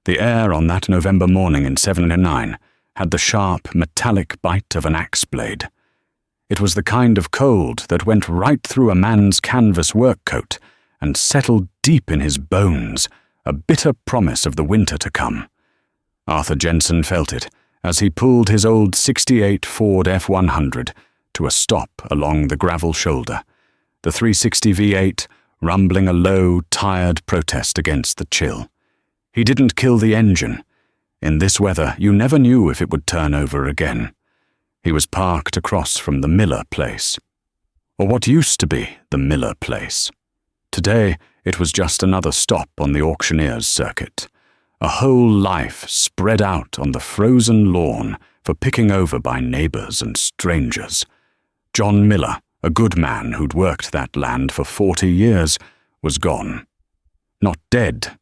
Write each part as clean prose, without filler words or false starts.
The air on that November morning in '79 had the sharp, metallic bite of an axe blade. It was the kind of cold that went right through a man's canvas work coat and settled deep in his bones, a bitter promise of the winter to come. Arthur Jensen felt it as he pulled his old '68 Ford F-100 to a stop along the gravel shoulder, the 360 V8 rumbling a low, tired protest against the chill. He didn't kill the engine. In this weather, you never knew if it would turn over again. He was parked across from the Miller place, or what used to be the Miller place. Today, it was just another stop on the auctioneer's circuit, a whole life spread out on the frozen lawn for picking over by neighbors and strangers. John Miller, a good man who'd worked that land for 40 years, was gone. Not dead,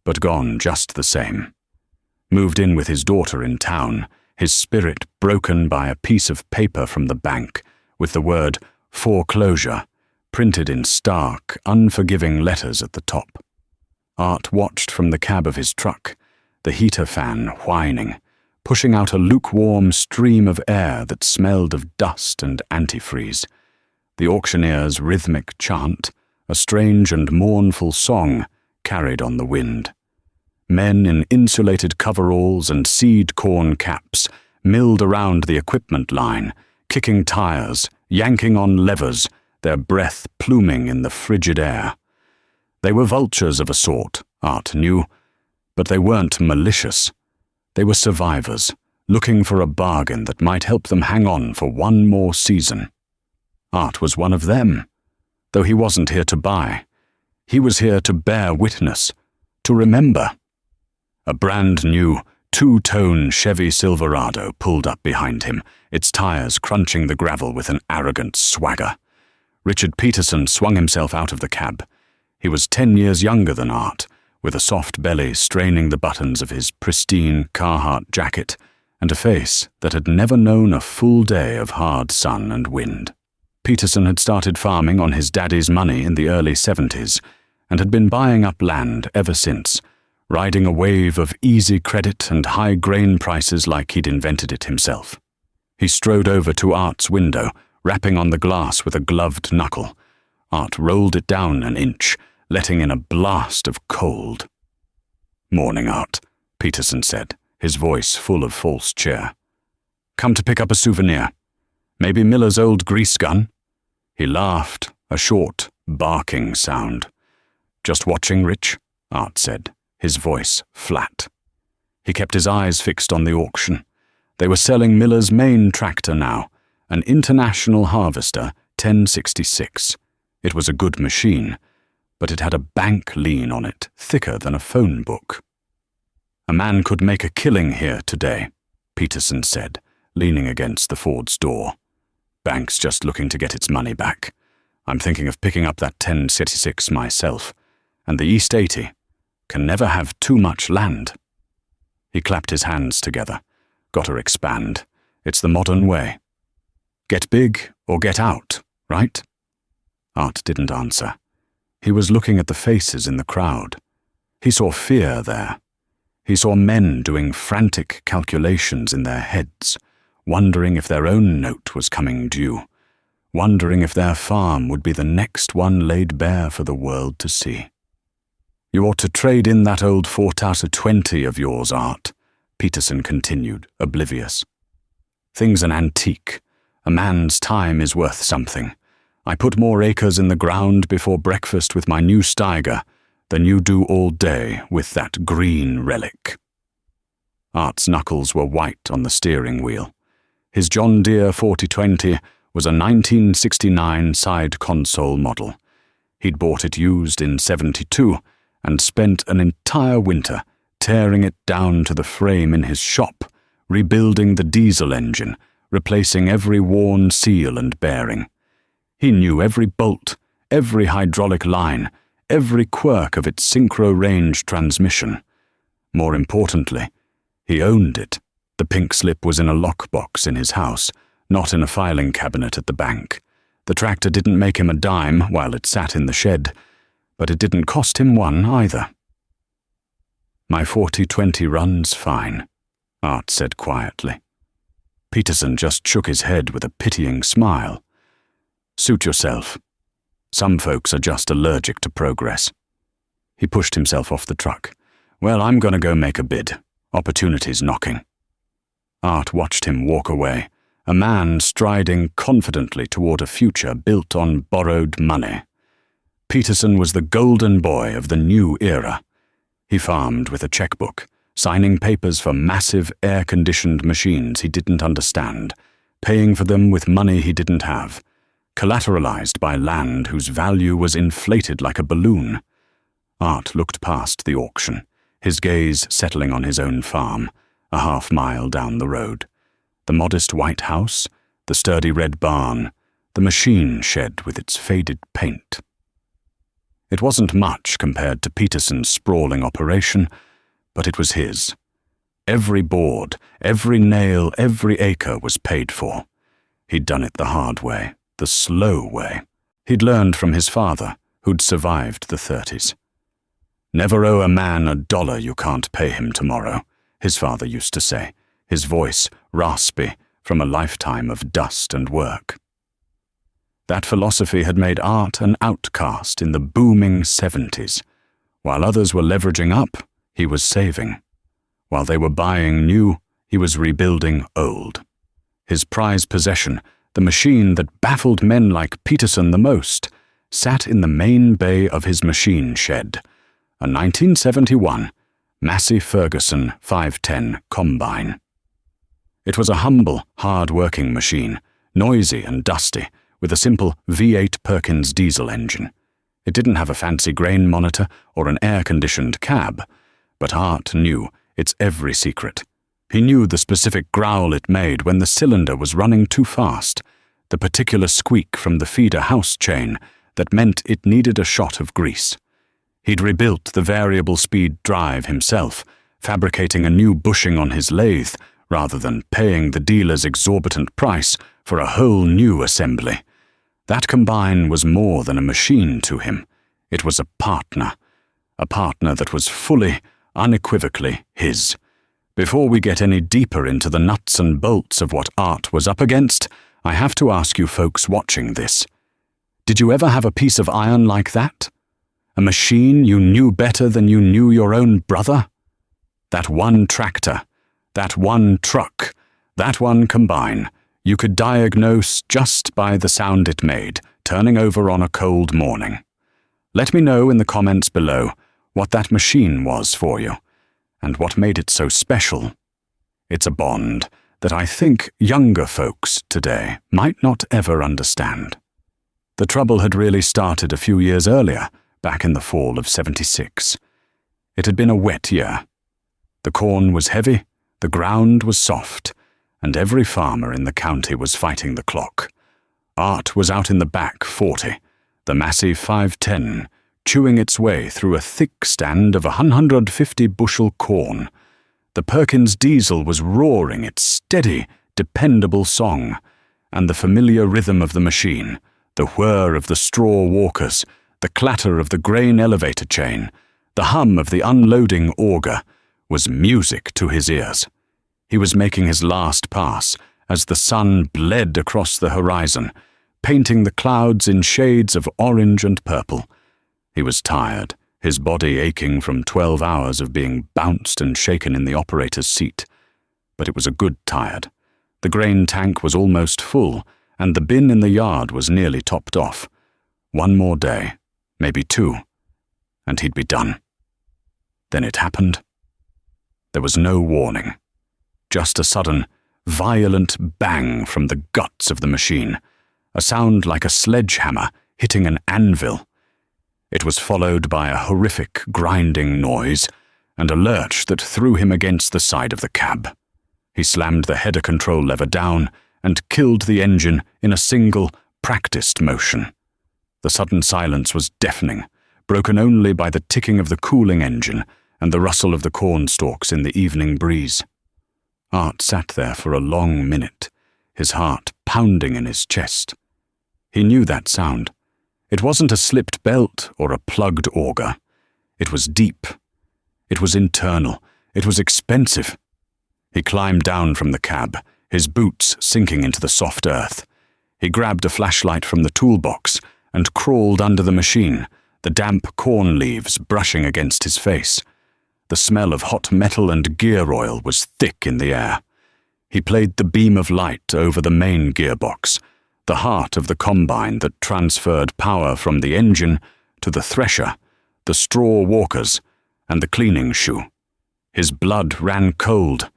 but gone just the same. Moved in with his daughter in town, his spirit broken by a piece of paper from the bank with the word foreclosure printed in stark, unforgiving letters at the top. Art watched from the cab of his truck, the heater fan whining, pushing out a lukewarm stream of air that smelled of dust and antifreeze. The auctioneer's rhythmic chant, a strange and mournful song, carried on the wind. Men in insulated coveralls and seed corn caps milled around the equipment line, kicking tires, yanking on levers, their breath pluming in the frigid air. They were vultures of a sort, Art knew, but they weren't malicious. They were survivors, looking for a bargain that might help them hang on for one more season. Art was one of them, though he wasn't here to buy. He was here to bear witness, to remember. A brand-new, two-tone Chevy Silverado pulled up behind him, its tires crunching the gravel with an arrogant swagger. Richard Peterson swung himself out of the cab. He was 10 years younger than Art, with a soft belly straining the buttons of his pristine Carhartt jacket, and a face that had never known a full day of hard sun and wind. Peterson had started farming on his daddy's money in the early '70s, and had been buying up land ever since, riding a wave of easy credit and high grain prices like he'd invented it himself. He strode over to Art's window, rapping on the glass with a gloved knuckle. Art rolled it down an inch, letting in a blast of cold. "Morning, Art," Peterson said, his voice full of false cheer. "Come to pick up a souvenir. Maybe Miller's old grease gun?" He laughed, a short, barking sound. "Just watching, Rich," Art said, his voice flat. He kept his eyes fixed on the auction. They were selling Miller's main tractor now, an International Harvester 1066. It was a good machine, but it had a bank lien on it, thicker than a phone book. "A man could make a killing here today," Peterson said, leaning against the Ford's door. "Bank's just looking to get its money back. I'm thinking of picking up that 1066 myself, and the East 80 can never have too much land." He clapped his hands together. "Gotta expand. It's the modern way. Get big or get out, right?" Art didn't answer. He was looking at the faces in the crowd. He saw fear there. He saw men doing frantic calculations in their heads, wondering if their own note was coming due, wondering if their farm would be the next one laid bare for the world to see. "You ought to trade in that old 4/20 of yours, Art," Peterson continued, oblivious. "Thing's an antique. A man's time is worth something. I put more acres in the ground before breakfast with my new Steiger than you do all day with that green relic." Art's knuckles were white on the steering wheel. His John Deere 4020 was a 1969 side console model. He'd bought it used in '72 and spent an entire winter tearing it down to the frame in his shop, rebuilding the diesel engine, replacing every worn seal and bearing. He knew every bolt, every hydraulic line, every quirk of its synchro-range transmission. More importantly, he owned it. The pink slip was in a lockbox in his house, not in a filing cabinet at the bank. The tractor didn't make him a dime while it sat in the shed, but it didn't cost him one either. My 40-20 run's fine, Art said quietly. Peterson just shook his head with a pitying smile. Suit yourself. Some folks are just allergic to progress. He pushed himself off the truck. Well, I'm gonna go make a bid. Opportunity's knocking. Art watched him walk away, a man striding confidently toward a future built on borrowed money. Peterson was the golden boy of the new era. He farmed with a checkbook, signing papers for massive air-conditioned machines he didn't understand, paying for them with money he didn't have, collateralized by land whose value was inflated like a balloon. Art looked past the auction, his gaze settling on his own farm, a half-mile down the road. The modest white house, the sturdy red barn, the machine shed with its faded paint. It wasn't much compared to Peterson's sprawling operation, but it was his. Every board, every nail, every acre was paid for. He'd done it the hard way, the slow way. He'd learned from his father, who'd survived the 30s. Never owe a man $1 you can't pay him tomorrow, his father used to say, his voice raspy from a lifetime of dust and work. That philosophy had made Art an outcast in the booming 70s. While others were leveraging up, he was saving. While they were buying new, he was rebuilding old. His prized possession, the machine that baffled men like Peterson the most, sat in the main bay of his machine shed, a 1971 Massey Ferguson 510 combine. It was a humble, hard-working machine, noisy and dusty, with a simple V8 Perkins diesel engine. It didn't have a fancy grain monitor or an air-conditioned cab, but Art knew its every secret. He knew the specific growl it made when the cylinder was running too fast, the particular squeak from the feeder house chain that meant it needed a shot of grease. He'd rebuilt the variable speed drive himself, fabricating a new bushing on his lathe rather than paying the dealer's exorbitant price for a whole new assembly. That combine was more than a machine to him. It was a partner that was fully, unequivocally his. Before we get any deeper into the nuts and bolts of what Art was up against, I have to ask you folks watching this. Did you ever have a piece of iron like that? A machine you knew better than you knew your own brother? That one tractor, that one truck, that one combine, you could diagnose just by the sound it made, turning over on a cold morning. Let me know in the comments below what that machine was for you, and what made it so special. It's a bond that I think younger folks today might not ever understand. The trouble had really started a few years earlier, back in the fall of '76. It had been a wet year. The corn was heavy, the ground was soft, and every farmer in the county was fighting the clock. Art was out in the back 40, the Massey 510, chewing its way through a thick stand of 150 bushel corn. The Perkins diesel was roaring its steady, dependable song, and the familiar rhythm of the machine, the whir of the straw walkers, the clatter of the grain elevator chain, the hum of the unloading auger, was music to his ears. He was making his last pass as the sun bled across the horizon, painting the clouds in shades of orange and purple. He was tired, his body aching from 12 hours of being bounced and shaken in the operator's seat. But it was a good tired. The grain tank was almost full, and the bin in the yard was nearly topped off. One more day, maybe 2, and he'd be done. Then it happened. There was no warning. Just a sudden, violent bang from the guts of the machine, a sound like a sledgehammer hitting an anvil. It was followed by a horrific grinding noise and a lurch that threw him against the side of the cab. He slammed the header control lever down and killed the engine in a single, practiced motion. The sudden silence was deafening, broken only by the ticking of the cooling engine and the rustle of the corn stalks in the evening breeze. Art sat there for a long minute, his heart pounding in his chest. He knew that sound. It wasn't a slipped belt or a plugged auger. It was deep. It was internal. It was expensive. He climbed down from the cab, his boots sinking into the soft earth. He grabbed a flashlight from the toolbox and crawled under the machine, the damp corn leaves brushing against his face. The smell of hot metal and gear oil was thick in the air. He played the beam of light over the main gearbox, the heart of the combine that transferred power from the engine to the thresher, the straw walkers, and the cleaning shoe. His blood ran cold.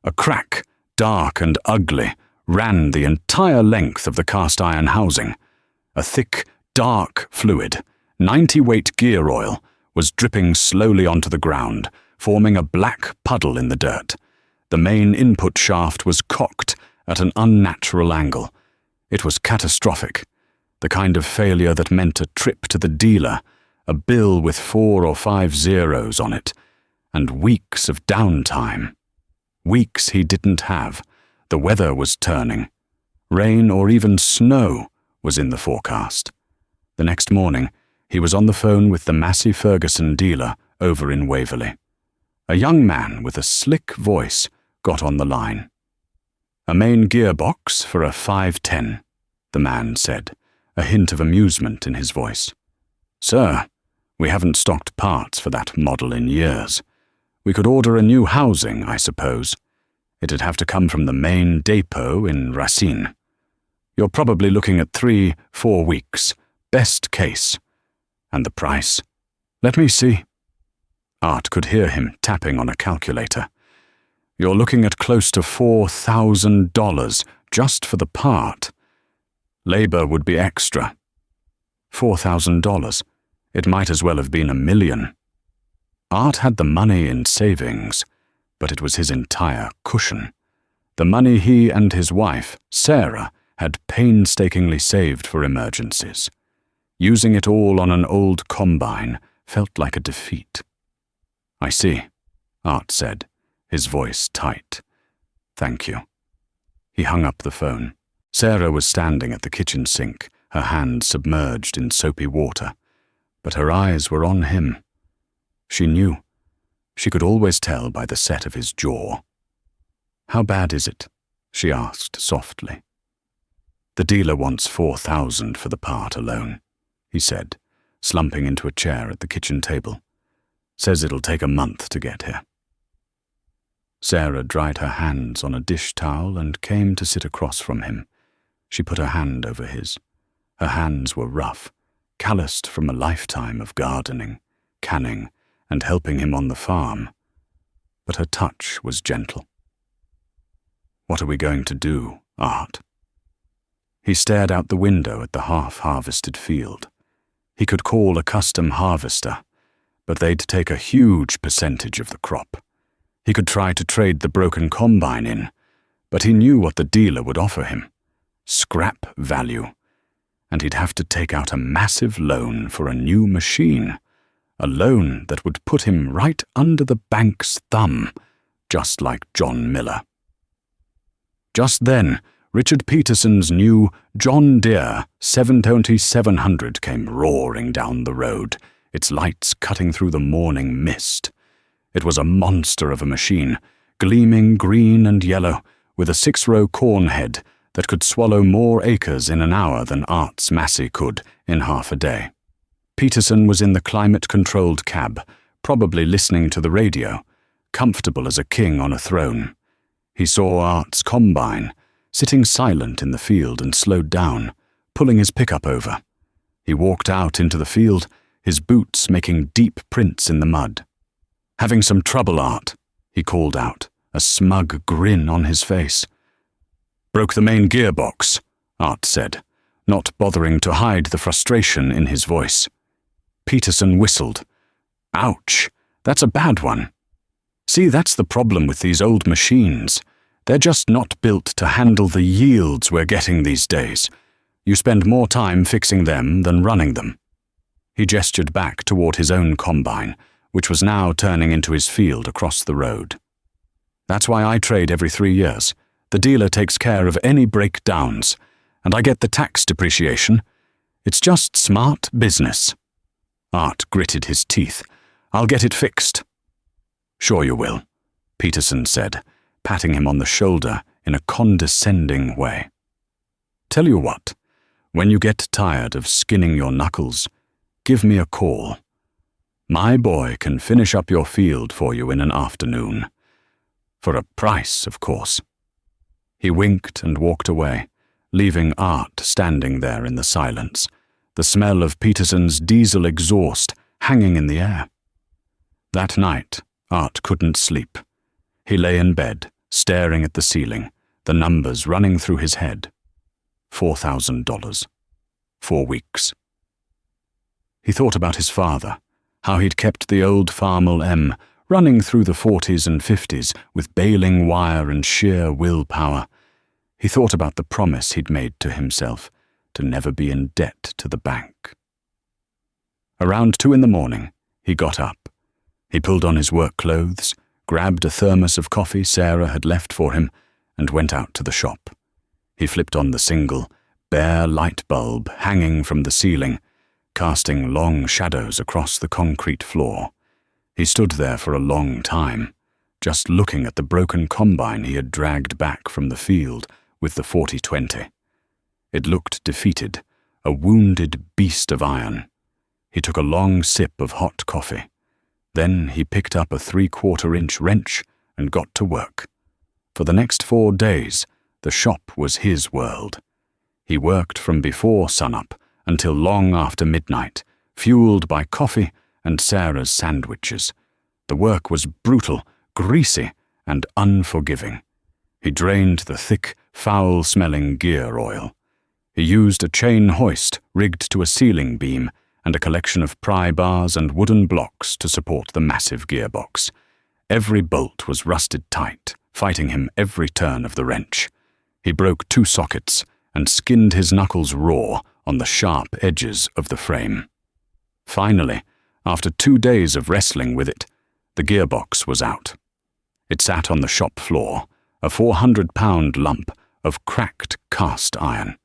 A crack, dark and ugly, ran the entire length of the cast-iron housing. A thick, dark fluid, 90-weight gear oil, was dripping slowly onto the ground, forming a black puddle in the dirt. The main input shaft was cocked at an unnatural angle. It was catastrophic, the kind of failure that meant a trip to the dealer, a bill with 4 or 5 zeros on it, and weeks of downtime. Weeks he didn't have. The weather was turning. Rain or even snow was in the forecast. The next morning, he was on the phone with the Massey Ferguson dealer over in Waverley. A young man with a slick voice got on the line. "A main gearbox for a 510, the man said, a hint of amusement in his voice. "Sir, we haven't stocked parts for that model in years. We could order a new housing, I suppose. It'd have to come from the main depot in Racine. You're probably looking at 3-4 weeks, best case. And the price? Let me see." Art could hear him tapping on a calculator. "You're looking at close to $4,000 just for the part. Labor would be extra. $4,000. It might as well have been $1 million. Art had the money in savings, but it was his entire cushion. The money he and his wife, Sarah, had painstakingly saved for emergencies. Using it all on an old combine felt like a defeat. "I see," Art said, his voice tight. "Thank you." He hung up the phone. Sarah was standing at the kitchen sink, her hands submerged in soapy water, but her eyes were on him. She knew. She could always tell by the set of his jaw. "How bad is it?" she asked softly. "The dealer wants $4,000 for the part alone," he said, slumping into a chair at the kitchen table. "Says it'll take a month to get here." Sarah dried her hands on a dish towel and came to sit across from him. She put her hand over his. Her hands were rough, calloused from a lifetime of gardening, canning, and helping him on the farm. But her touch was gentle. "What are we going to do, Art?" He stared out the window at the half-harvested field. He could call a custom harvester, but they'd take a huge percentage of the crop. He could try to trade the broken combine in, but he knew what the dealer would offer him. Scrap value. And he'd have to take out a massive loan for a new machine, a loan that would put him right under the bank's thumb, just like John Miller. Just then, Richard Peterson's new John Deere 720-700 came roaring down the road, its lights cutting through the morning mist. It was a monster of a machine, gleaming green and yellow, with a 6-row corn head that could swallow more acres in an hour than Art's Massey could in half a day. Peterson was in the climate-controlled cab, probably listening to the radio, comfortable as a king on a throne. He saw Art's combine, sitting silent in the field, and slowed down, pulling his pickup over. He walked out into the field, his boots making deep prints in the mud. "Having some trouble, Art," he called out, a smug grin on his face. "Broke the main gearbox," Art said, not bothering to hide the frustration in his voice. Peterson whistled. "Ouch, that's a bad one. See, that's the problem with these old machines. They're just not built to handle the yields we're getting these days. You spend more time fixing them than running them." He gestured back toward his own combine, which was now turning into his field across the road. "That's why I trade every 3 years. The dealer takes care of any breakdowns, and I get the tax depreciation. It's just smart business." Art gritted his teeth. "I'll get it fixed." Sure you will, Peterson said, patting him on the shoulder in a condescending way. Tell you what, when you get tired of skinning your knuckles, give me a call. My boy can finish up your field for you in an afternoon. For a price, of course. He winked and walked away, leaving Art standing there in the silence, the smell of Peterson's diesel exhaust hanging in the air. That night, Art couldn't sleep. He lay in bed, staring at the ceiling, the numbers running through his head. $4,000. 4 weeks. He thought about his father, how he'd kept the old Farmel M running through the 40s and 50s with baling wire and sheer willpower. He thought about the promise he'd made to himself to never be in debt to the bank. Around 2 a.m, he got up. He pulled on his work clothes, grabbed a thermos of coffee Sarah had left for him, and went out to the shop. He flipped on the single, bare light bulb hanging from the ceiling, casting long shadows across the concrete floor. He stood there for a long time, just looking at the broken combine he had dragged back from the field with the 40-20. It looked defeated, a wounded beast of iron. He took a long sip of hot coffee. Then he picked up a 3/4-inch wrench and got to work. For the next 4 days, the shop was his world. He worked from before sunup until long after midnight, fueled by coffee and Sarah's sandwiches. The work was brutal, greasy, and unforgiving. He drained the thick, foul-smelling gear oil. He used a chain hoist rigged to a ceiling beam and a collection of pry bars and wooden blocks to support the massive gearbox. Every bolt was rusted tight, fighting him every turn of the wrench. He broke 2 sockets and skinned his knuckles raw on the sharp edges of the frame. Finally, after 2 days of wrestling with it, the gearbox was out. It sat on the shop floor, a 400-pound lump of cracked cast iron.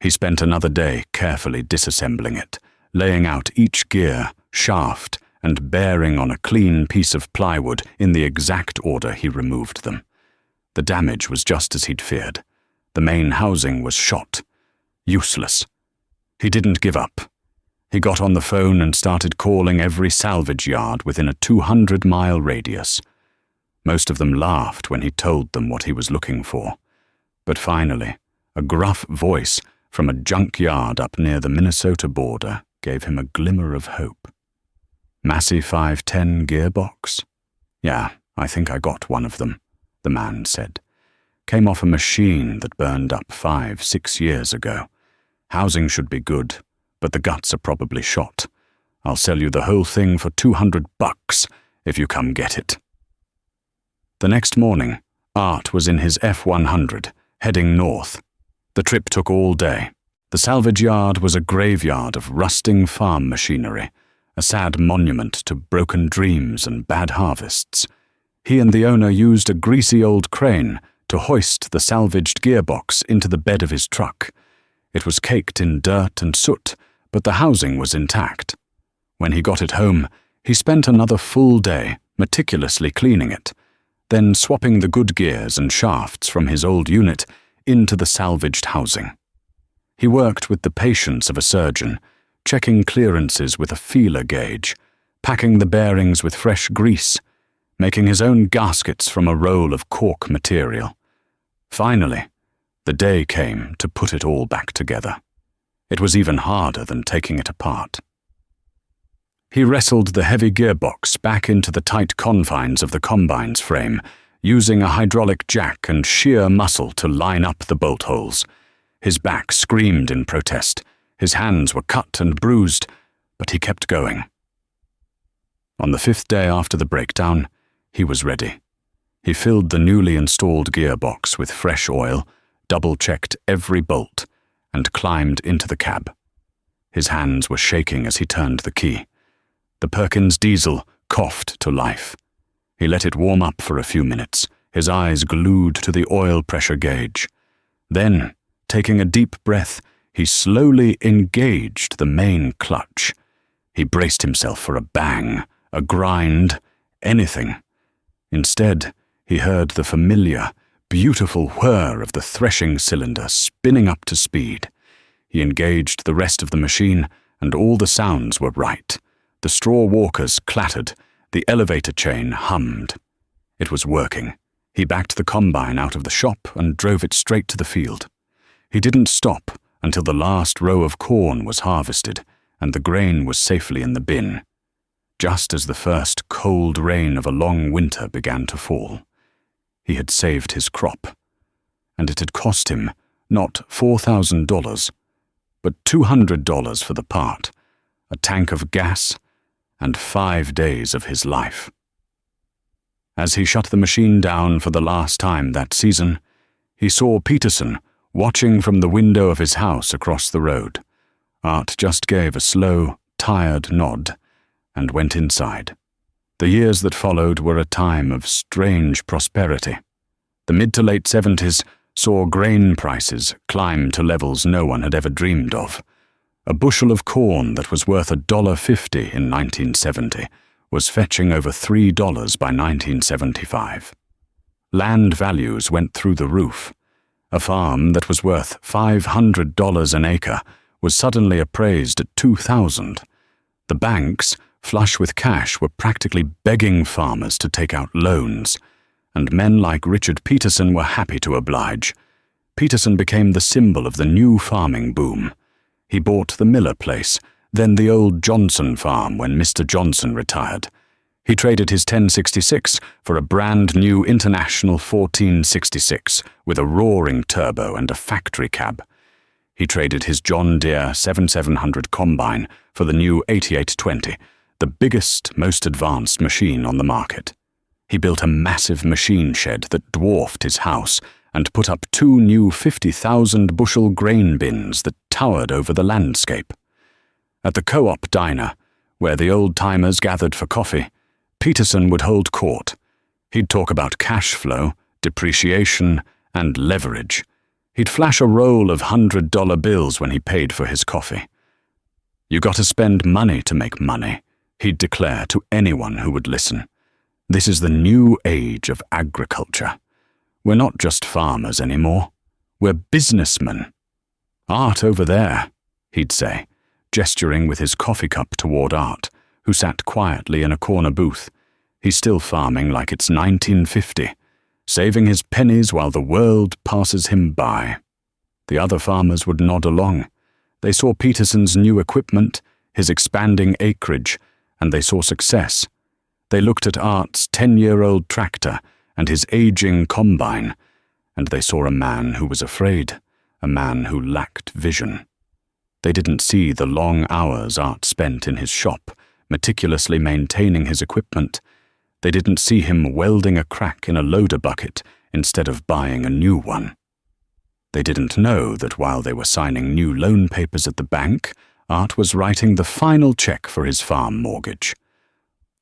He spent another day carefully disassembling it, laying out each gear, shaft, and bearing on a clean piece of plywood in the exact order he removed them. The damage was just as he'd feared. The main housing was shot. Useless. He didn't give up. He got on the phone and started calling every salvage yard within a 200-mile radius. Most of them laughed when he told them what he was looking for. But finally, a gruff voice from a junkyard up near the Minnesota border gave him a glimmer of hope. Massey 510 gearbox? Yeah, I think I got one of them, the man said. Came off a machine that burned up 5-6 years ago. Housing should be good, but the guts are probably shot. I'll sell you the whole thing for $200 if you come get it. The next morning, Art was in his F-100, heading north. The trip took all day. The salvage yard was a graveyard of rusting farm machinery, a sad monument to broken dreams and bad harvests. He and the owner used a greasy old crane to hoist the salvaged gearbox into the bed of his truck. It was caked in dirt and soot, but the housing was intact. When he got it home, he spent another full day meticulously cleaning it, then swapping the good gears and shafts from his old unit into the salvaged housing. He worked with the patience of a surgeon, checking clearances with a feeler gauge, packing the bearings with fresh grease, making his own gaskets from a roll of cork material. Finally, the day came to put it all back together. It was even harder than taking it apart. He wrestled the heavy gearbox back into the tight confines of the combine's frame, using a hydraulic jack and sheer muscle to line up the bolt holes. His back screamed in protest. His hands were cut and bruised, but he kept going. On the 5th day after the breakdown, he was ready. He filled the newly installed gearbox with fresh oil, double-checked every bolt, and climbed into the cab. His hands were shaking as he turned the key. The Perkins diesel coughed to life. He let it warm up for a few minutes, his eyes glued to the oil pressure gauge. Then, taking a deep breath, he slowly engaged the main clutch. He braced himself for a bang, a grind, anything. Instead, he heard the familiar, beautiful whir of the threshing cylinder spinning up to speed. He engaged the rest of the machine, and all the sounds were right. The straw walkers clattered, the elevator chain hummed. It was working. He backed the combine out of the shop and drove it straight to the field. He didn't stop until the last row of corn was harvested and the grain was safely in the bin, just as the first cold rain of a long winter began to fall. He had saved his crop, and it had cost him not $4,000, but $200 for the part, a tank of gas, and 5 days of his life. As he shut the machine down for the last time that season, he saw Peterson watching from the window of his house across the road. Art just gave a slow, tired nod and went inside. The years that followed were a time of strange prosperity. The mid to late 70s saw grain prices climb to levels no one had ever dreamed of. A bushel of corn that was worth $1.50 in 1970 was fetching over $3 by 1975. Land values went through the roof. A farm that was worth $500 an acre was suddenly appraised at $2,000. The banks, flush with cash, were practically begging farmers to take out loans, and men like Richard Peterson were happy to oblige. Peterson became the symbol of the new farming boom. He bought the Miller place, then the old Johnson farm when Mr. Johnson retired. He traded his 1066 for a brand new International 1466 with a roaring turbo and a factory cab. He traded his John Deere 7700 combine for the new 8820, the biggest, most advanced machine on the market. He built a massive machine shed that dwarfed his house and put up 2 new 50,000 bushel grain bins that towered over the landscape. At the co-op diner, where the old-timers gathered for coffee, Peterson would hold court. He'd talk about cash flow, depreciation, and leverage. He'd flash a roll of $100 bills when he paid for his coffee. "You got to spend money to make money," he'd declare to anyone who would listen. "This is the new age of agriculture. We're not just farmers anymore. We're businessmen. Art over there," he'd say, gesturing with his coffee cup toward Art, who sat quietly in a corner booth. He's still farming like it's 1950, saving his pennies while the world passes him by. The other farmers would nod along. They saw Peterson's new equipment, his expanding acreage, and they saw success. They looked at Art's 10-year-old tractor and his aging combine, and they saw a man who was afraid, a man who lacked vision. They didn't see the long hours Art spent in his shop, meticulously maintaining his equipment. They didn't see him welding a crack in a loader bucket instead of buying a new one. They didn't know that while they were signing new loan papers at the bank, Art was writing the final check for his farm mortgage.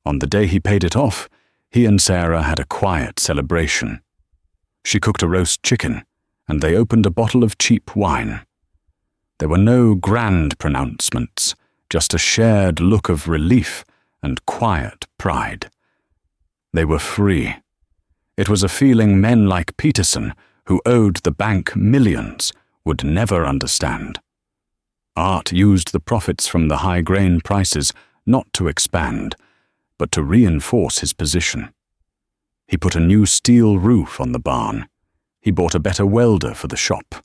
On the day he paid it off, he and Sarah had a quiet celebration. She cooked a roast chicken, and they opened a bottle of cheap wine. There were no grand pronouncements, just a shared look of relief and quiet pride. They were free. It was a feeling men like Peterson, who owed the bank millions, would never understand. Art used the profits from the high grain prices not to expand, but to reinforce his position. He put a new steel roof on the barn. He bought a better welder for the shop.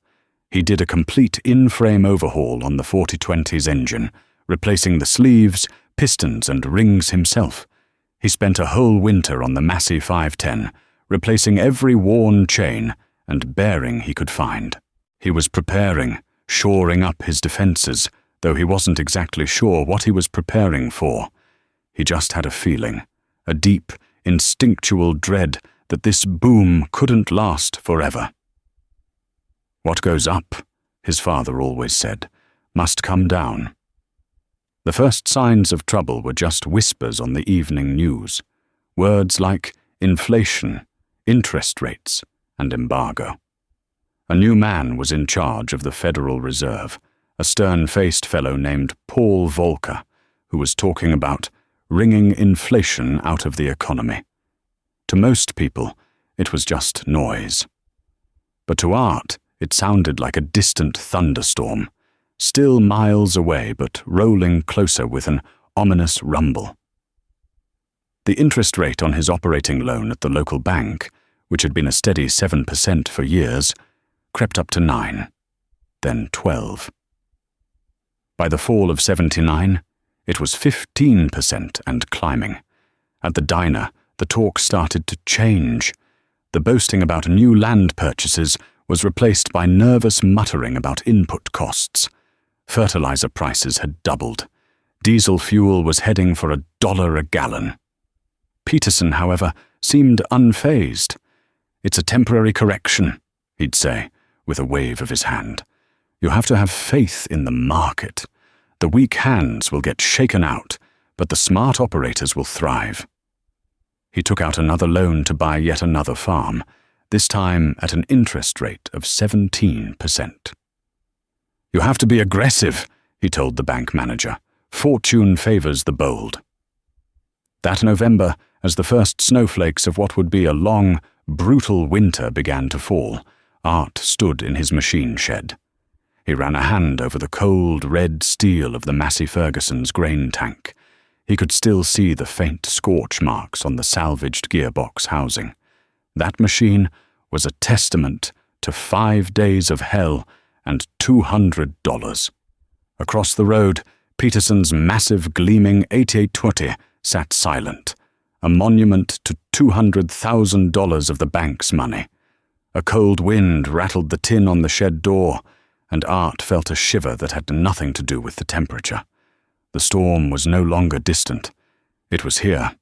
He did a complete in-frame overhaul on the 4020's engine, replacing the sleeves, pistons, and rings himself. He spent a whole winter on the Massey 510, replacing every worn chain and bearing he could find. He was preparing, shoring up his defenses, though he wasn't exactly sure what he was preparing for. He just had a feeling, a deep, instinctual dread that this boom couldn't last forever. "What goes up," his father always said, "must come down." The first signs of trouble were just whispers on the evening news. Words like inflation, interest rates, and embargo. A new man was in charge of the Federal Reserve, a stern-faced fellow named Paul Volcker, who was talking about wringing inflation out of the economy. To most people, it was just noise. But to Art, it sounded like a distant thunderstorm, still miles away but rolling closer with an ominous rumble. The interest rate on his operating loan at the local bank, which had been a steady 7% for years, crept up to 9, then 12. By the fall of '79, it was 15% and climbing. At the diner, the talk started to change. The boasting about new land purchases was replaced by nervous muttering about input costs. Fertilizer prices had doubled. Diesel fuel was heading for $1 a gallon. Peterson, however, seemed unfazed. "It's a temporary correction," he'd say, with a wave of his hand. "You have to have faith in the market. The weak hands will get shaken out, but the smart operators will thrive." He took out another loan to buy yet another farm, this time at an interest rate of 17%. "You have to be aggressive," he told the bank manager. "Fortune favors the bold." That November, as the first snowflakes of what would be a long, brutal winter began to fall, Art stood in his machine shed. He ran a hand over the cold, red steel of the Massey Ferguson's grain tank. He could still see the faint scorch marks on the salvaged gearbox housing. That machine was a testament to 5 days of hell and $200. Across the road, Peterson's massive, gleaming 8820 sat silent, a monument to $200,000 of the bank's money. A cold wind rattled the tin on the shed door, and Art felt a shiver that had nothing to do with the temperature. The storm was no longer distant. It was here,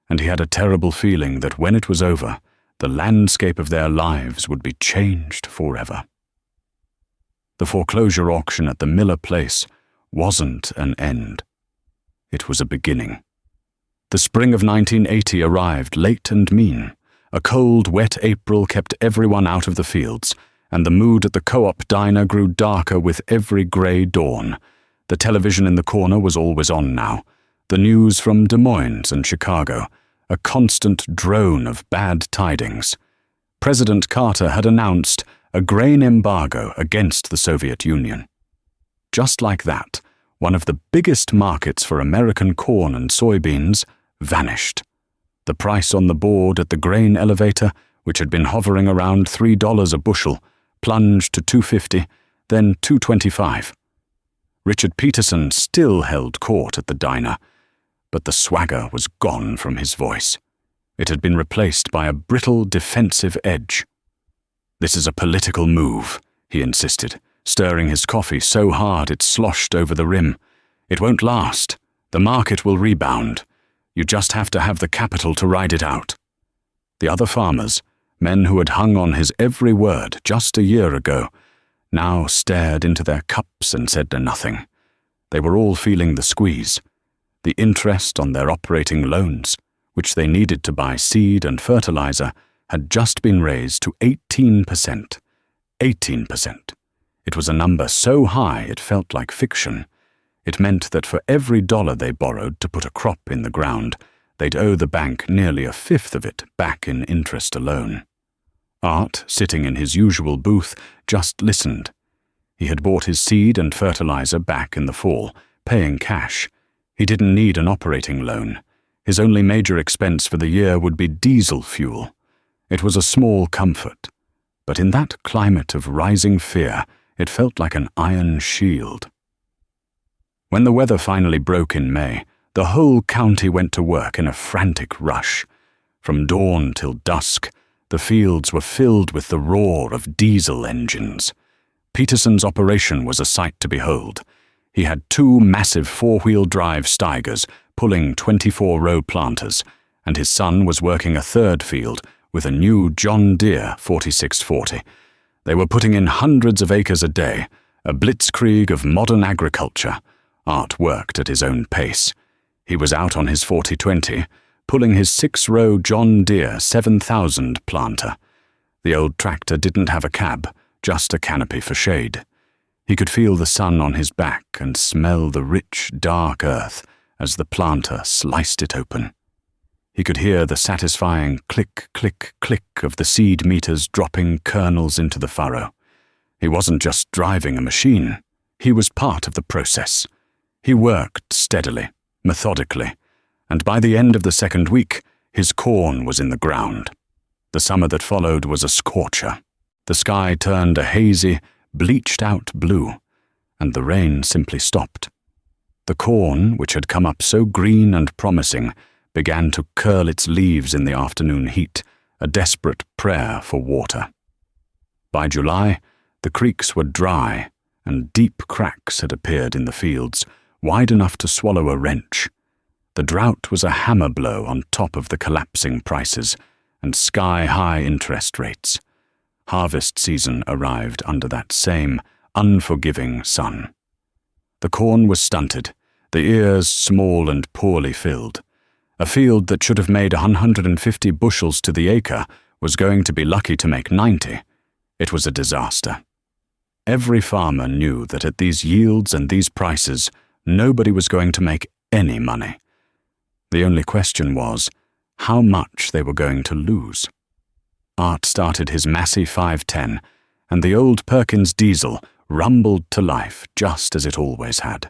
and he had a terrible feeling that when it was over, the landscape of their lives would be changed forever. The foreclosure auction at the Miller place wasn't an end. It was a beginning. The spring of 1980 arrived late and mean. A cold, wet April kept everyone out of the fields, and the mood at the co-op diner grew darker with every grey dawn. The television in the corner was always on now. The news from Des Moines and Chicago, a constant drone of bad tidings. President Carter had announced a grain embargo against the Soviet Union. Just like that, one of the biggest markets for American corn and soybeans vanished. The price on the board at the grain elevator, which had been hovering around $3 a bushel, plunged to $2.50, then $2.25. Richard Peterson still held court at the diner, but the swagger was gone from his voice. It had been replaced by a brittle defensive edge. "This is a political move," he insisted, stirring his coffee so hard it sloshed over the rim. "It won't last. The market will rebound. You just have to have the capital to ride it out." The other farmers, men who had hung on his every word just a year ago, now stared into their cups and said nothing. They were all feeling the squeeze. The interest on their operating loans, which they needed to buy seed and fertilizer, had just been raised to 18%. 18%. It was a number so high it felt like fiction. It meant that for every dollar they borrowed to put a crop in the ground, they'd owe the bank nearly a fifth of it back in interest alone. Art, sitting in his usual booth, just listened. He had bought his seed and fertilizer back in the fall, paying cash. He didn't need an operating loan. His only major expense for the year would be diesel fuel. It was a small comfort, but in that climate of rising fear, it felt like an iron shield. When the weather finally broke in May, the whole county went to work in a frantic rush. From dawn till dusk, the fields were filled with the roar of diesel engines. Peterson's operation was a sight to behold. He had 2 massive 4-wheel drive Steigers pulling 24-row planters, and his son was working a third field with a new John Deere 4640. They were putting in hundreds of acres a day, a blitzkrieg of modern agriculture. Art worked at his own pace. He was out on his 4020, pulling his 6-row John Deere 7000 planter. The old tractor didn't have a cab, just a canopy for shade. He could feel the sun on his back and smell the rich, dark earth as the planter sliced it open. He could hear the satisfying click, click, click of the seed meters dropping kernels into the furrow. He wasn't just driving a machine. He was part of the process. He worked steadily, methodically, and by the end of the second week, his corn was in the ground. The summer that followed was a scorcher. The sky turned a hazy, bleached-out blue, and the rain simply stopped. The corn, which had come up so green and promising, began to curl its leaves in the afternoon heat, a desperate prayer for water. By July, the creeks were dry, and deep cracks had appeared in the fields, wide enough to swallow a wrench. The drought was a hammer blow on top of the collapsing prices and sky-high interest rates. Harvest season arrived under that same unforgiving sun. The corn was stunted, the ears small and poorly filled. A field that should have made 150 bushels to the acre was going to be lucky to make 90. It was a disaster. Every farmer knew that at these yields and these prices, nobody was going to make any money. The only question was how much they were going to lose. Art started his Massey 510, and the old Perkins diesel rumbled to life just as it always had.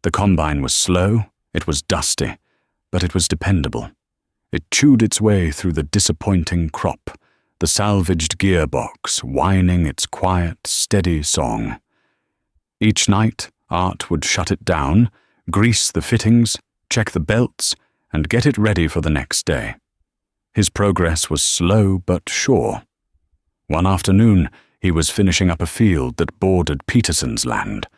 The combine was slow, it was dusty, but it was dependable. It chewed its way through the disappointing crop, the salvaged gearbox whining its quiet, steady song. Each night, Art would shut it down, grease the fittings, check the belts, and get it ready for the next day. His progress was slow but sure. One afternoon, he was finishing up a field that bordered Peterson's land.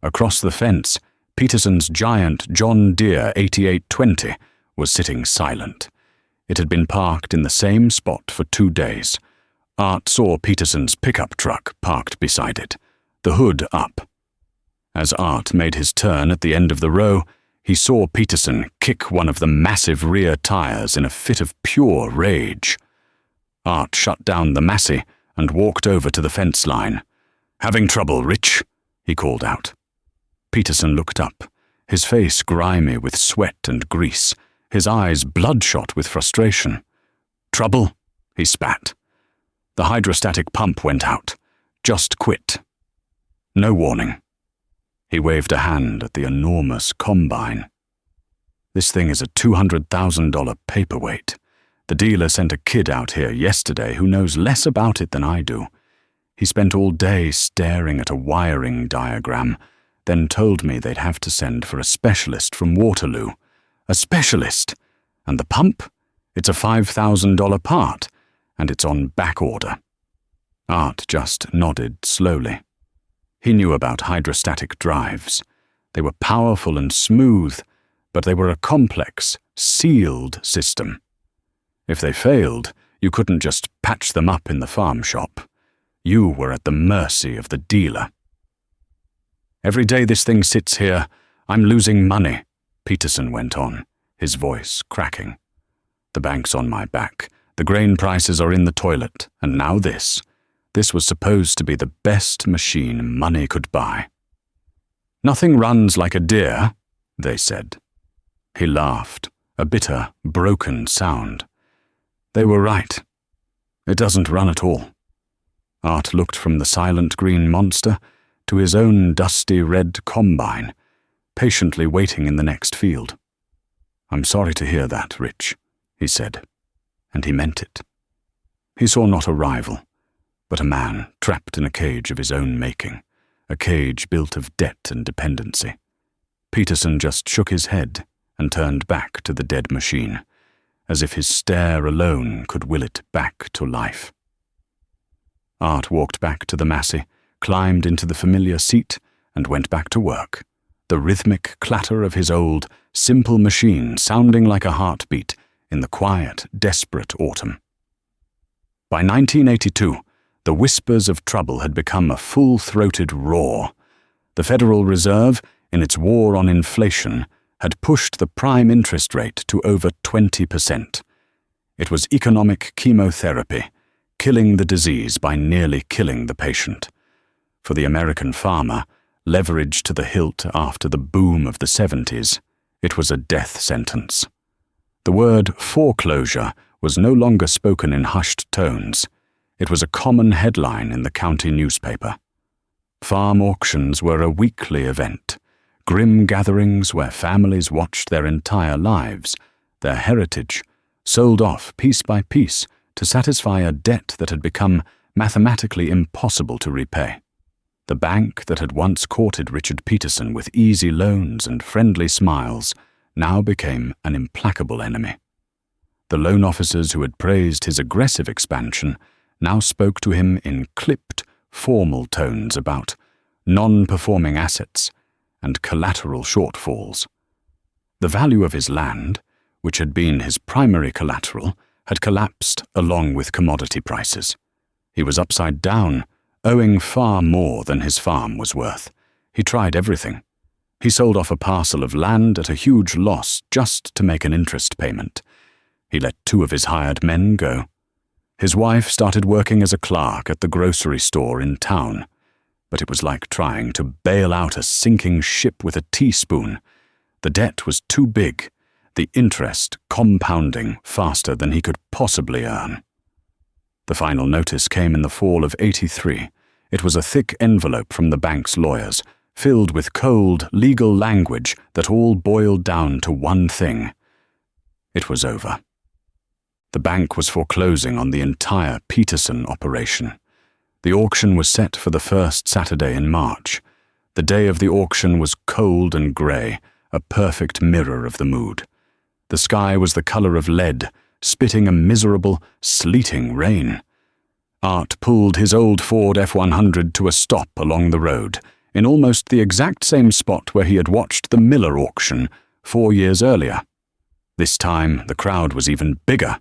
Across the fence, Peterson's giant John Deere 8820 was sitting silent. It had been parked in the same spot for 2 days. Art saw Peterson's pickup truck parked beside it, the hood up. As Art made his turn at the end of the row, he saw Peterson kick one of the massive rear tires in a fit of pure rage. Art shut down the Massey and walked over to the fence line. "Having trouble, Rich?" he called out. Peterson looked up, his face grimy with sweat and grease, his eyes bloodshot with frustration. "Trouble?" he spat. "The hydrostatic pump went out. Just quit." No warning. He waved a hand at the enormous combine. "This thing is a $200,000 paperweight. The dealer sent a kid out here yesterday who knows less about it than I do. He spent all day staring at a wiring diagram, then told me they'd have to send for a specialist from Waterloo. A specialist! And the pump? It's a $5,000 part, and it's on back order." Art just nodded slowly. He knew about hydrostatic drives. They were powerful and smooth, but they were a complex, sealed system. If they failed, you couldn't just patch them up in the farm shop. You were at the mercy of the dealer. "Every day this thing sits here, I'm losing money," Peterson went on, his voice cracking. "The bank's on my back, the grain prices are in the toilet, and now this. This was supposed to be the best machine money could buy." "Nothing runs like a Deere," they said. He laughed, a bitter, broken sound. They were right. It doesn't run at all. Art looked from the silent green monster to his own dusty red combine, patiently waiting in the next field. "I'm sorry to hear that, Rich," he said, and he meant it. He saw not a rival, but a man trapped in a cage of his own making, a cage built of debt and dependency. Peterson just shook his head and turned back to the dead machine, as if his stare alone could will it back to life. Art walked back to the Massey, climbed into the familiar seat, and went back to work, the rhythmic clatter of his old, simple machine sounding like a heartbeat in the quiet, desperate autumn. By 1982, the whispers of trouble had become a full-throated roar. The Federal Reserve, in its war on inflation, had pushed the prime interest rate to over 20%. It was economic chemotherapy, killing the disease by nearly killing the patient. For the American farmer, leveraged to the hilt after the boom of the 70s, it was a death sentence. The word foreclosure was no longer spoken in hushed tones. It was a common headline in the county newspaper. Farm auctions were a weekly event, grim gatherings where families watched their entire lives, their heritage, sold off piece by piece to satisfy a debt that had become mathematically impossible to repay. The bank that had once courted Richard Peterson with easy loans and friendly smiles now became an implacable enemy. The loan officers who had praised his aggressive expansion now spoke to him in clipped, formal tones about non-performing assets and collateral shortfalls. The value of his land, which had been his primary collateral, had collapsed along with commodity prices. He was upside down, owing far more than his farm was worth. He tried everything. He sold off a parcel of land at a huge loss just to make an interest payment. He let 2 of his hired men go. His wife started working as a clerk at the grocery store in town, but it was like trying to bail out a sinking ship with a teaspoon. The debt was too big, the interest compounding faster than he could possibly earn. The final notice came in the fall of '83. It was a thick envelope from the bank's lawyers, filled with cold, legal language that all boiled down to one thing. It was over. The bank was foreclosing on the entire Peterson operation. The auction was set for the first Saturday in March. The day of the auction was cold and grey, a perfect mirror of the mood. The sky was the colour of lead, spitting a miserable, sleeting rain. Art pulled his old Ford F-100 to a stop along the road, in almost the exact same spot where he had watched the Miller auction 4 years earlier. This time the crowd was even bigger.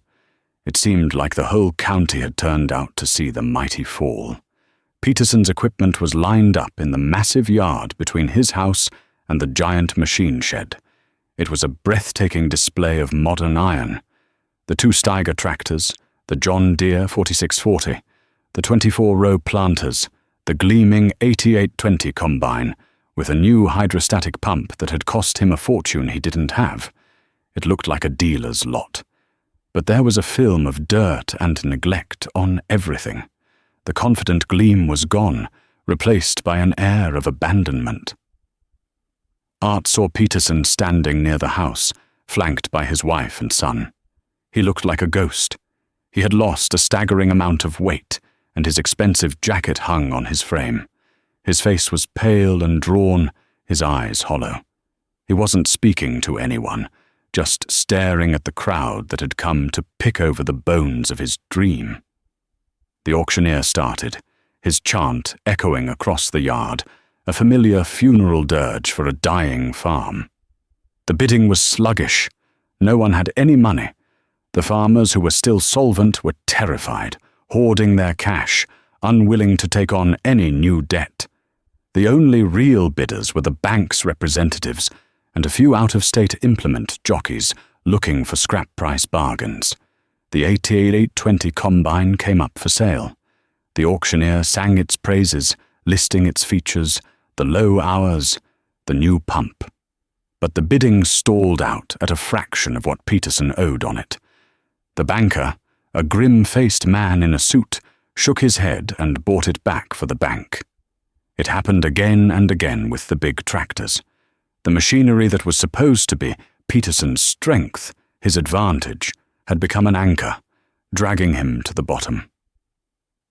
It seemed like the whole county had turned out to see the mighty fall. Peterson's equipment was lined up in the massive yard between his house and the giant machine shed. It was a breathtaking display of modern iron. The 2 Steiger tractors, the John Deere 4640, the 24-row planters, the gleaming 8820 combine, with a new hydrostatic pump that had cost him a fortune he didn't have. It looked like a dealer's lot. But there was a film of dirt and neglect on everything. The confident gleam was gone, replaced by an air of abandonment. Art saw Peterson standing near the house, flanked by his wife and son. He looked like a ghost. He had lost a staggering amount of weight, and his expensive jacket hung on his frame. His face was pale and drawn, his eyes hollow. He wasn't speaking to anyone, just staring at the crowd that had come to pick over the bones of his dream. The auctioneer started, his chant echoing across the yard, a familiar funeral dirge for a dying farm. The bidding was sluggish. No one had any money. The farmers who were still solvent were terrified, hoarding their cash, unwilling to take on any new debt. The only real bidders were the bank's representatives and a few out-of-state implement jockeys looking for scrap-price bargains. The 8820 combine came up for sale. The auctioneer sang its praises, listing its features, the low hours, the new pump. But the bidding stalled out at a fraction of what Peterson owed on it. The banker, a grim-faced man in a suit, shook his head and bought it back for the bank. It happened again and again with the big tractors. The machinery that was supposed to be Peterson's strength, his advantage, had become an anchor, dragging him to the bottom.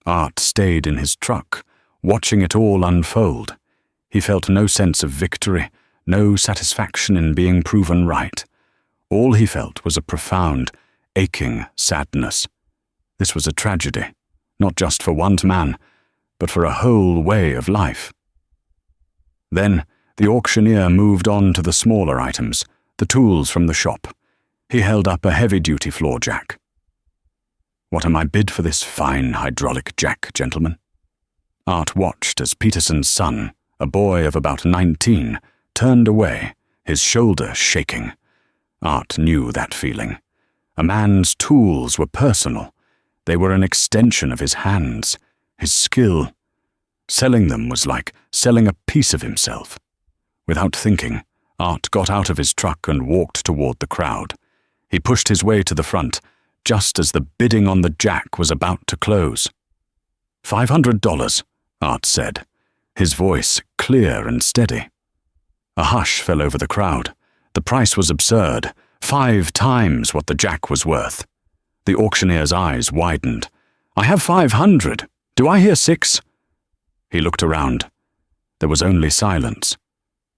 Art stayed in his truck, watching it all unfold. He felt no sense of victory, no satisfaction in being proven right. All he felt was a profound, aching sadness. This was a tragedy, not just for one man, but for a whole way of life. Then the auctioneer moved on to the smaller items, the tools from the shop. He held up a heavy-duty floor jack. "What am I bid for this fine hydraulic jack, gentlemen?" Art watched as Peterson's son, a boy of about 19, turned away, his shoulder shaking. Art knew that feeling. A man's tools were personal. They were an extension of his hands, his skill. Selling them was like selling a piece of himself. Without thinking, Art got out of his truck and walked toward the crowd. He pushed his way to the front, just as the bidding on the jack was about to close. $500, Art said, his voice clear and steady. A hush fell over the crowd. The price was absurd, 5 times what the jack was worth. The auctioneer's eyes widened. I have 500. Do I hear 6? He looked around. There was only silence.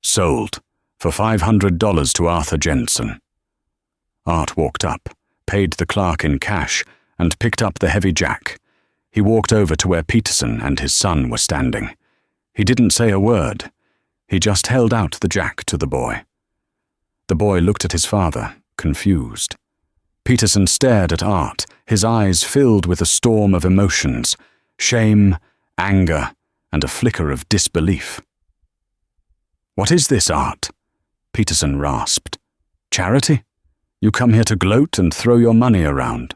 Sold, for $500 to Arthur Jensen. Art walked up, paid the clerk in cash, and picked up the heavy jack. He walked over to where Peterson and his son were standing. He didn't say a word. He just held out the jack to the boy. The boy looked at his father, confused. Peterson stared at Art, his eyes filled with a storm of emotions, shame, anger, and a flicker of disbelief. What is this, Art? Peterson rasped. Charity? You come here to gloat and throw your money around.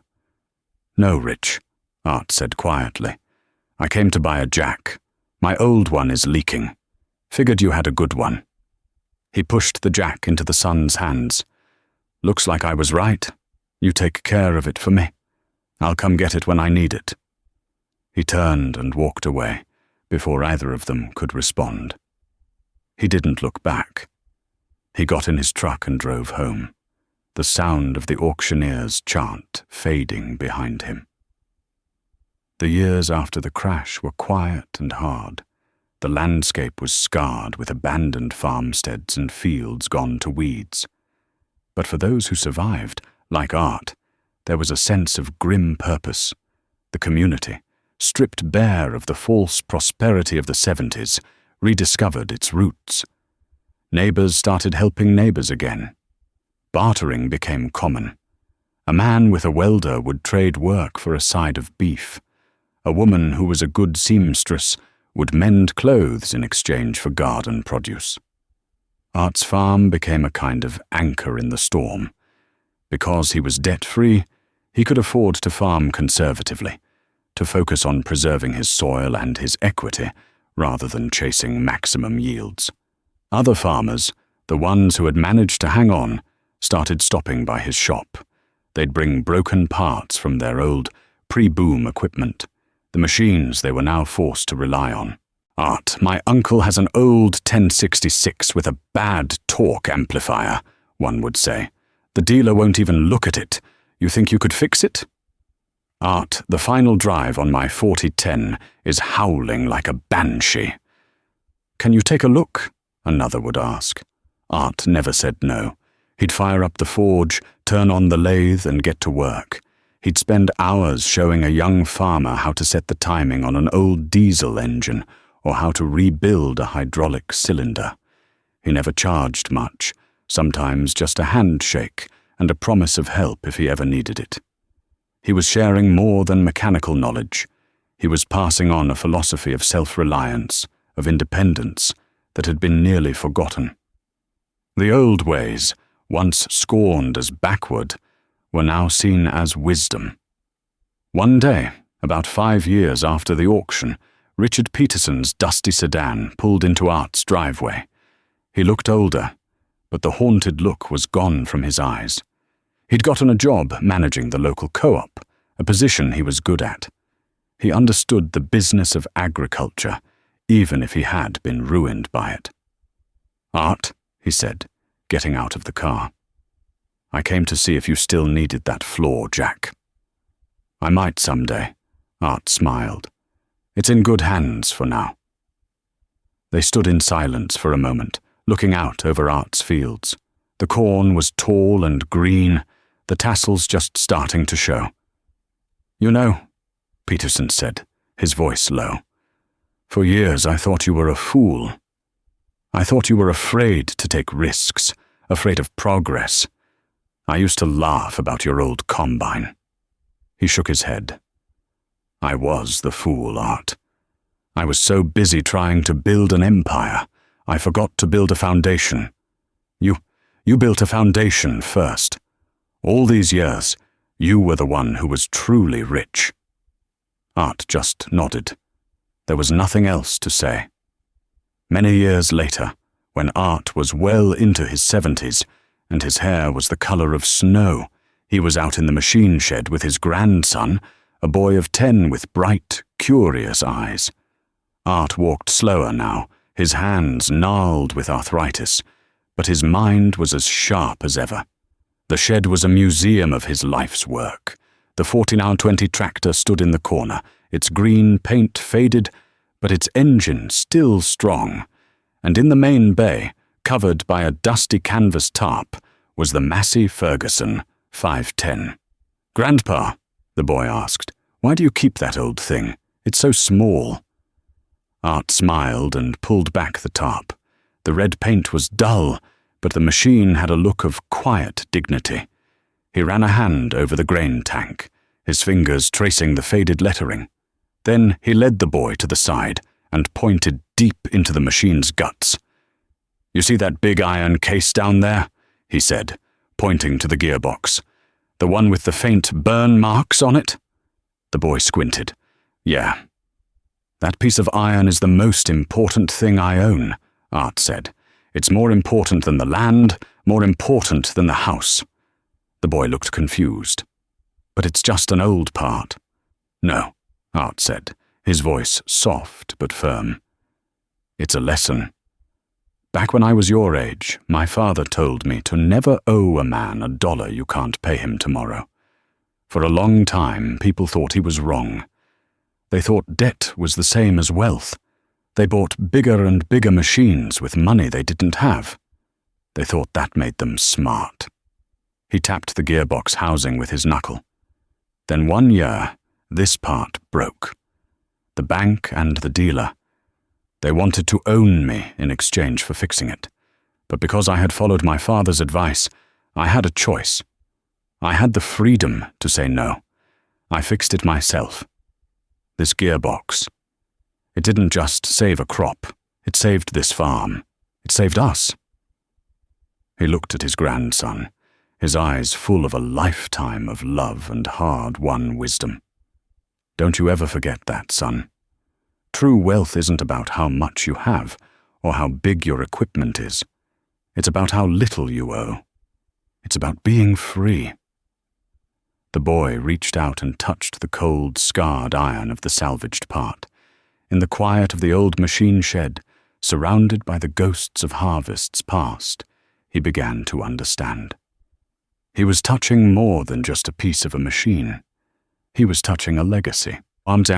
No, Rich, Art said quietly. I came to buy a jack. My old one is leaking. Figured you had a good one. He pushed the jack into the son's hands. Looks like I was right. You take care of it for me. I'll come get it when I need it. He turned and walked away before either of them could respond. He didn't look back. He got in his truck and drove home, the sound of the auctioneer's chant fading behind him. The years after the crash were quiet and hard. The landscape was scarred with abandoned farmsteads and fields gone to weeds. But for those who survived, like Art, there was a sense of grim purpose. The community, stripped bare of the false prosperity of the 70s, rediscovered its roots. Neighbors started helping neighbors again. Bartering became common. A man with a welder would trade work for a side of beef. A woman who was a good seamstress would mend clothes in exchange for garden produce. Art's farm became a kind of anchor in the storm. Because he was debt-free, he could afford to farm conservatively, to focus on preserving his soil and his equity rather than chasing maximum yields. Other farmers, the ones who had managed to hang on, started stopping by his shop. They'd bring broken parts from their old pre-boom equipment, the machines they were now forced to rely on. Art, my uncle has an old 1066 with a bad torque amplifier, one would say. The dealer won't even look at it. You think you could fix it? Art, the final drive on my 4010 is howling like a banshee. Can you take a look? Another would ask. Art never said no. He'd fire up the forge, turn on the lathe, and get to work. He'd spend hours showing a young farmer how to set the timing on an old diesel engine or how to rebuild a hydraulic cylinder. He never charged much, sometimes just a handshake and a promise of help if he ever needed it. He was sharing more than mechanical knowledge. He was passing on a philosophy of self-reliance, of independence, that had been nearly forgotten. The old ways, once scorned as backward, were now seen as wisdom. One day, about 5 years after the auction, Richard Peterson's dusty sedan pulled into Art's driveway. He looked older, but the haunted look was gone from his eyes. He'd gotten a job managing the local co-op, a position he was good at. He understood the business of agriculture, even if he had been ruined by it. Art, he said, getting out of the car. I came to see if you still needed that floor jack. I might someday, Art smiled. It's in good hands for now. They stood in silence for a moment, looking out over Art's fields. The corn was tall and green, the tassels just starting to show. You know, Peterson said, his voice low, for years I thought you were a fool. I thought you were afraid to take risks, afraid of progress. I used to laugh about your old combine. He shook his head. I was the fool, Art. I was so busy trying to build an empire, I forgot to build a foundation. You built a foundation first. All these years, you were the one who was truly rich. Art just nodded. There was nothing else to say. Many years later, when Art was well into his 70s, and his hair was the color of snow, He was out in the machine shed with his grandson, a boy of 10 with bright, curious eyes. Art walked slower now, his hands gnarled with arthritis, but his mind was as sharp as ever. The shed was a museum of his life's work. The 40-hour-20 tractor stood in the corner, its green paint faded, but its engine still strong, and in the main bay, covered by a dusty canvas tarp, was the Massey Ferguson 510. "Grandpa," the boy asked, "why do you keep that old thing? It's so small." Art smiled and pulled back the tarp. The red paint was dull, but the machine had a look of quiet dignity. He ran a hand over the grain tank, his fingers tracing the faded lettering. Then he led the boy to the side and pointed deep into the machine's guts. "You see that big iron case down there?" he said, pointing to the gearbox. "The one with the faint burn marks on it?" The boy squinted. "Yeah. That piece of iron is the most important thing I own," Art said. "It's more important than the land, more important than the house." The boy looked confused. "But it's just an old part." "No," Art said, his voice soft but firm. "It's a lesson. Back when I was your age, my father told me to never owe a man $1 you can't pay him tomorrow. For a long time, people thought he was wrong. They thought debt was the same as wealth. They bought bigger and bigger machines with money they didn't have. They thought that made them smart." He tapped the gearbox housing with his knuckle. "Then one year, this part broke. The bank and the dealer. They wanted to own me in exchange for fixing it. But because I had followed my father's advice, I had a choice. I had the freedom to say no. I fixed it myself. This gearbox. It didn't just save a crop. It saved this farm. It saved us." He looked at his grandson, his eyes full of a lifetime of love and hard-won wisdom. "Don't you ever forget that, son. True wealth isn't about how much you have or how big your equipment is. It's about how little you owe. It's about being free." The boy reached out and touched the cold, scarred iron of the salvaged part. In the quiet of the old machine shed, surrounded by the ghosts of harvests past, he began to understand. He was touching more than just a piece of a machine. He was touching a legacy. "Arms